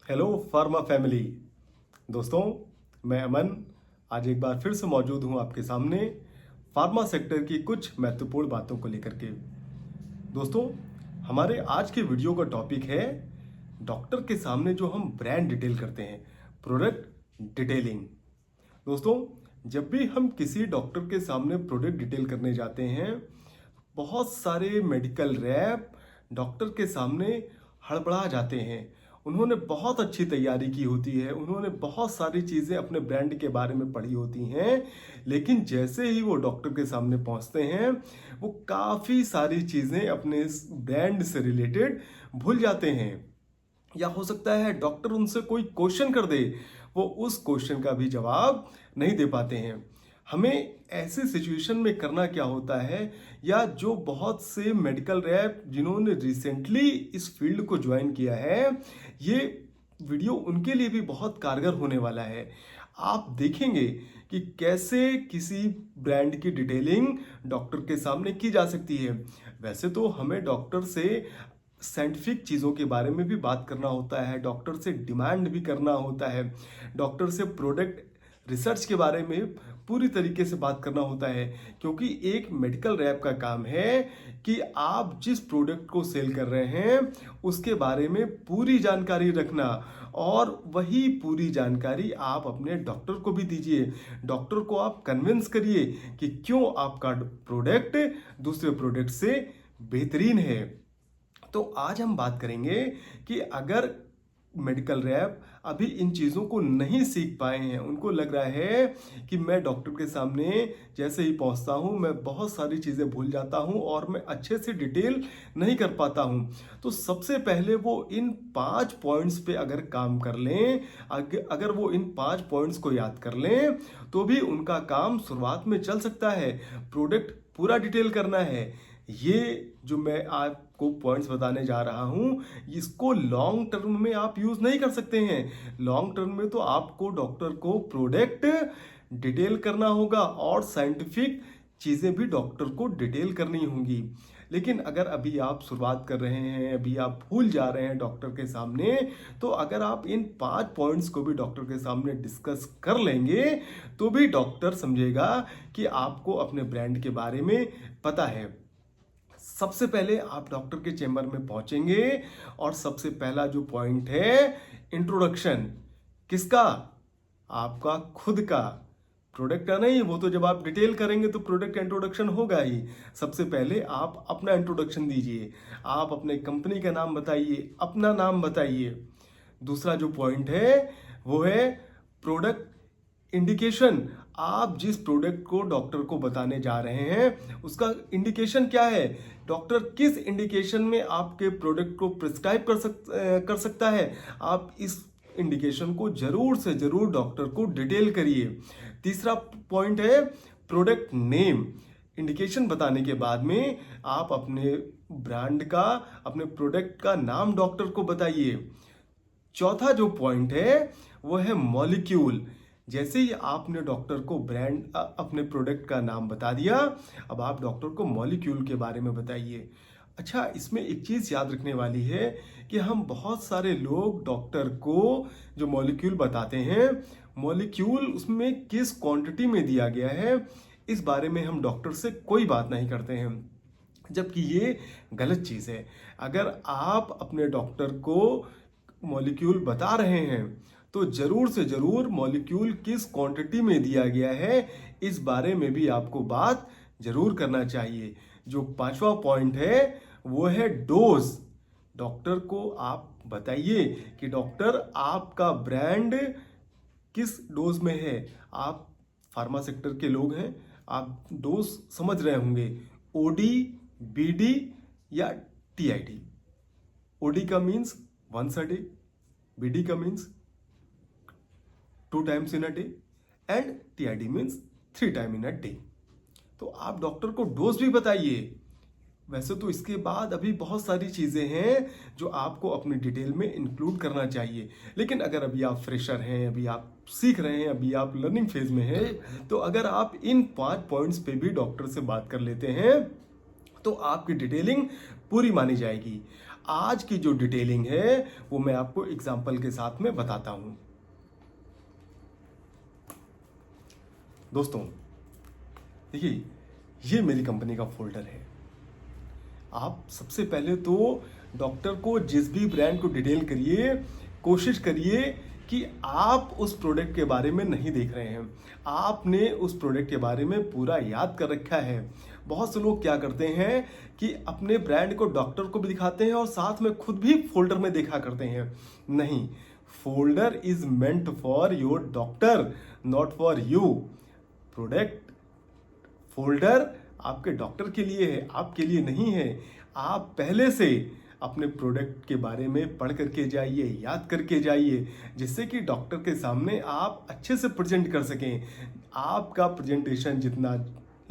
Hello pharma family. दोस्तों, मैं अमन आज एक बार फिर से मौजूद हूं आपके सामने फार्मा सेक्टर की कुछ महत्वपूर्ण बातों को लेकर के। दोस्तों, हमारे आज के वीडियो का टॉपिक है डॉक्टर के सामने जो हम ब्रांड डिटेल करते हैं, प्रोडक्ट डिटेलिंग। दोस्तों, जब भी हम किसी डॉक्टर के सामने प्रोडक्ट डिटेल करने जाते हैं, बहुत सारे मेडिकल रैप डॉक्टर के सामने हड़बड़ा जाते हैं। उन्होंने बहुत अच्छी तैयारी की होती है, उन्होंने बहुत सारी चीज़ें अपने ब्रांड के बारे में पढ़ी होती हैं, लेकिन जैसे ही वो डॉक्टर के सामने पहुंचते हैं, वो काफ़ी सारी चीज़ें अपने इस ब्रांड से रिलेटेड भूल जाते हैं। या हो सकता है डॉक्टर उनसे कोई क्वेश्चन कर दे, वो उस क्वेश्चन का भी जवाब नहीं दे पाते हैं। हमें ऐसी सिचुएशन में करना क्या होता है, या जो बहुत से मेडिकल रैप जिन्होंने रिसेंटली इस फील्ड को ज्वाइन किया है, ये वीडियो उनके लिए भी बहुत कारगर होने वाला है। आप देखेंगे कि कैसे किसी ब्रांड की डिटेलिंग डॉक्टर के सामने की जा सकती है। वैसे तो हमें डॉक्टर से साइंटिफिक चीज़ों के बारे में भी बात करना होता है, डॉक्टर से डिमांड भी करना होता है, डॉक्टर से प्रोडक्ट रिसर्च के बारे में पूरी तरीके से बात करना होता है, क्योंकि एक मेडिकल रैप का काम है कि आप जिस प्रोडक्ट को सेल कर रहे हैं उसके बारे में पूरी जानकारी रखना, और वही पूरी जानकारी आप अपने डॉक्टर को भी दीजिए। डॉक्टर को आप कन्विंस करिए कि क्यों आपका प्रोडक्ट दूसरे प्रोडक्ट से बेहतरीन है। तो आज हम बात करेंगे कि अगर मेडिकल रैप अभी इन चीज़ों को नहीं सीख पाए हैं, उनको लग रहा है कि मैं डॉक्टर के सामने जैसे ही पहुंचता हूं मैं बहुत सारी चीज़ें भूल जाता हूं और मैं अच्छे से डिटेल नहीं कर पाता हूं, तो सबसे पहले वो इन 5 पॉइंट्स पे अगर काम कर लें, अगर वो इन 5 पॉइंट्स को याद कर लें, तो भी उनका काम शुरुआत में चल सकता है। प्रोडक्ट पूरा डिटेल करना है। ये जो मैं आपको पॉइंट्स बताने जा रहा हूं, इसको लॉन्ग टर्म में आप यूज नहीं कर सकते हैं। लॉन्ग टर्म में तो आपको डॉक्टर को प्रोडक्ट डिटेल करना होगा और साइंटिफिक चीजें भी डॉक्टर को डिटेल करनी होंगी। लेकिन अगर अभी आप शुरुआत कर रहे हैं, अभी आप भूल जा रहे हैं डॉक्टर के सामने, तो अगर आप इन 5 पॉइंट्स को भी डॉक्टर के सामने डिस्कस कर लेंगे, तो भी डॉक्टर समझेगा कि आपको अपने ब्रांड के बारे में पता है। सबसे पहले आप डॉक्टर के चेंबर में पहुंचेंगे और सबसे पहला जो पॉइंट है, इंट्रोडक्शन। किसका? आपका खुद का। प्रोडक्ट का नहीं, वो तो जब आप डिटेल करेंगे तो प्रोडक्ट का इंट्रोडक्शन होगा ही। सबसे पहले आप अपना इंट्रोडक्शन दीजिए, आप अपने कंपनी का नाम बताइए, अपना नाम बताइए। दूसरा जो पॉइंट है वो है प्रोडक्ट इंडिकेशन। आप जिस प्रोडक्ट को डॉक्टर को बताने जा रहे हैं उसका इंडिकेशन क्या है, डॉक्टर किस इंडिकेशन में आपके प्रोडक्ट को प्रिस्क्राइब कर सकता है, आप इस इंडिकेशन को जरूर से जरूर डॉक्टर को डिटेल करिए। तीसरा पॉइंट है प्रोडक्ट नेम। इंडिकेशन बताने के बाद में आप अपने ब्रांड का, अपने प्रोडक्ट का नाम डॉक्टर को बताइए। चौथा जो पॉइंट है वो है मॉलिक्यूल। जैसे ही आपने डॉक्टर को ब्रांड अपने प्रोडक्ट का नाम बता दिया, अब आप डॉक्टर को मॉलिक्यूल के बारे में बताइए। अच्छा, इसमें एक चीज़ याद रखने वाली है कि हम बहुत सारे लोग डॉक्टर को जो मॉलिक्यूल बताते हैं, मॉलिक्यूल उसमें किस क्वांटिटी में दिया गया है, इस बारे में हम डॉक्टर से कोई बात नहीं करते हैं, जबकि ये गलत चीज़ है। अगर आप अपने डॉक्टर को मॉलिक्यूल बता रहे हैं तो जरूर से जरूर मॉलिक्यूल किस क्वांटिटी में दिया गया है इस बारे में भी आपको बात जरूर करना चाहिए। जो 5वां पॉइंट है वो है डोज। डॉक्टर को आप बताइए कि डॉक्टर आपका ब्रांड किस डोज में है। आप फार्मा सेक्टर के लोग हैं, आप डोज समझ रहे होंगे, ओडी, बीडी या टीआईडी। ओडी का means once a day, BD का means 2 times in a day and TID means 3 times in a day। तो आप डॉक्टर को डोज भी बताइए। वैसे तो इसके बाद अभी बहुत सारी चीज़ें हैं जो आपको अपनी डिटेल में इंक्लूड करना चाहिए, लेकिन अगर अभी आप फ्रेशर हैं, अभी आप सीख रहे हैं, अभी आप लर्निंग फेज में हैं, तो अगर आप इन 5 पॉइंट्स पे भी डॉक्टर से बात कर लेते हैं तो आपकी डिटेलिंग पूरी मानी जाएगी। आज की जो डिटेलिंग है वो मैं आपको एग्जाम्पल के साथ में बताता हूं। दोस्तों देखिए, ये मेरी कंपनी का फोल्डर है। आप सबसे पहले तो डॉक्टर को जिस भी ब्रांड को डिटेल करिए, कोशिश करिए कि आप उस प्रोडक्ट के बारे में नहीं देख रहे हैं, आपने उस प्रोडक्ट के बारे में पूरा याद कर रखा है। बहुत से लोग क्या करते हैं कि अपने ब्रांड को डॉक्टर को भी दिखाते हैं और साथ में खुद भी फोल्डर में देखा करते हैं। नहीं, folder is meant for your doctor, not for you. Product folder आपके डॉक्टर के लिए है, आपके लिए नहीं है। आप पहले से अपने प्रोडक्ट के बारे में पढ़ करके जाइए, याद करके जाइए, जिससे कि डॉक्टर के सामने आप अच्छे से प्रेजेंट कर सकें। आपका प्रेजेंटेशन जितना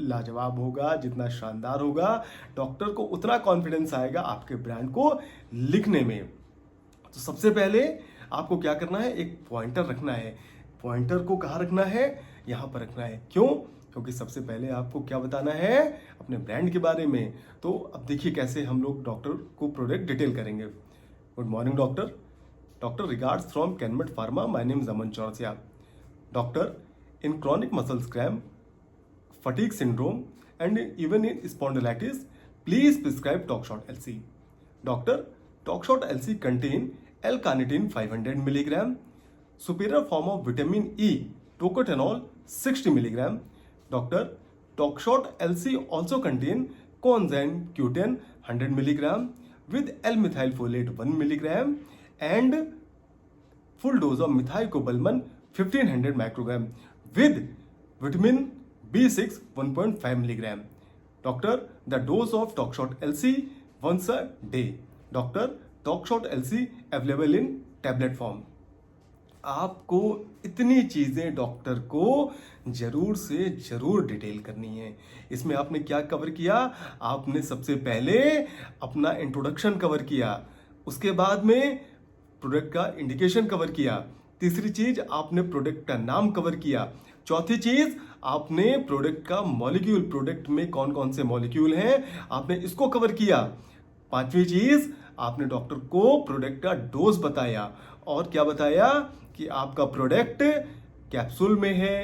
लाजवाब होगा, जितना शानदार होगा, डॉक्टर को उतना कॉन्फिडेंस आएगा आपके ब्रांड को लिखने में। तो सबसे पहले आपको क्या करना है, एक पॉइंटर रखना है। पॉइंटर को कहाँ रखना है, यहाँ पर रखना है। क्यों? क्योंकि सबसे पहले आपको क्या बताना है, अपने ब्रांड के बारे में। तो अब देखिए कैसे हम लोग डॉक्टर को प्रोडक्ट डिटेल करेंगे। Good morning doctor. Doctor regards from Canmet pharma, my name is Aman Chaurasia. Doctor, in chronic muscles cramp, fatigue syndrome and even in spondylitis, please prescribe Talkshot LC. Doctor, Talkshot LC contain L-carnitine 500 mg, superior form of vitamin E, tocotenol 60 mg. Doctor, Talkshot LC also contain coenzyme Q10 100 mg with L-methylfolate 1 mg and full dose of methylcobalamin 1500 microgram with vitamin B6 1.5 milligram. Doctor, the dose of Talkshot LC once a day. Doctor, Talkshot LC available in tablet form. आपको इतनी चीज़ें doctor को जरूर से जरूर detail करनी है। इसमें आपने क्या कवर किया, आपने सबसे पहले अपना इंट्रोडक्शन कवर किया, उसके बाद में प्रोडक्ट का इंडिकेशन कवर किया, तीसरी चीज आपने प्रोडक्ट का नाम कवर किया, चौथी चीज आपने प्रोडक्ट का मॉलिक्यूल, प्रोडक्ट में कौन कौन से मॉलिक्यूल हैं आपने इसको कवर किया, पांचवी चीज आपने डॉक्टर को प्रोडक्ट का डोज बताया और क्या बताया कि आपका प्रोडक्ट कैप्सूल में है,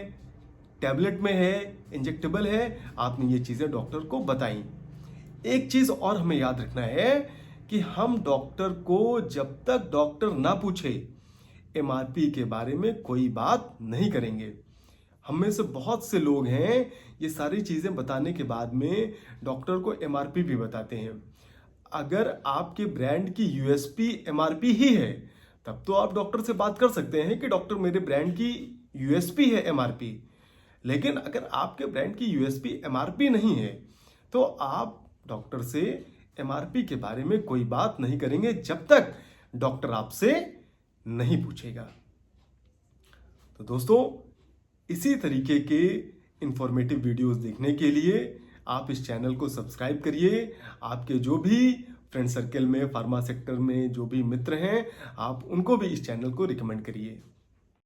टैबलेट में है, इंजेक्टेबल है। आपने ये चीजें डॉक्टर को बताई। एक चीज और हमें याद रखना है कि हम डॉक्टर को जब तक डॉक्टर ना पूछे एमआरपी के बारे में कोई बात नहीं करेंगे। हम में से बहुत से लोग हैं ये सारी चीजें बताने के बाद में डॉक्टर को एमआरपी भी बताते हैं। अगर आपके ब्रांड की यूएसपी एमआरपी ही है तब तो आप डॉक्टर से बात कर सकते हैं कि डॉक्टर मेरे ब्रांड की यूएसपी है एमआरपी। लेकिन अगर आपके ब्रांड की यूएसपी एमआरपी नहीं है तो आप डॉक्टर से एमआरपी के बारे में कोई बात नहीं करेंगे जब तक डॉक्टर आपसे नहीं पूछेगा। तो दोस्तों, इसी तरीके के इंफॉर्मेटिव वीडियोस देखने के लिए आप इस चैनल को सब्सक्राइब करिए। आपके जो भी फ्रेंड सर्कल में, फार्मा सेक्टर में जो भी मित्र हैं, आप उनको भी इस चैनल को रिकमेंड करिए।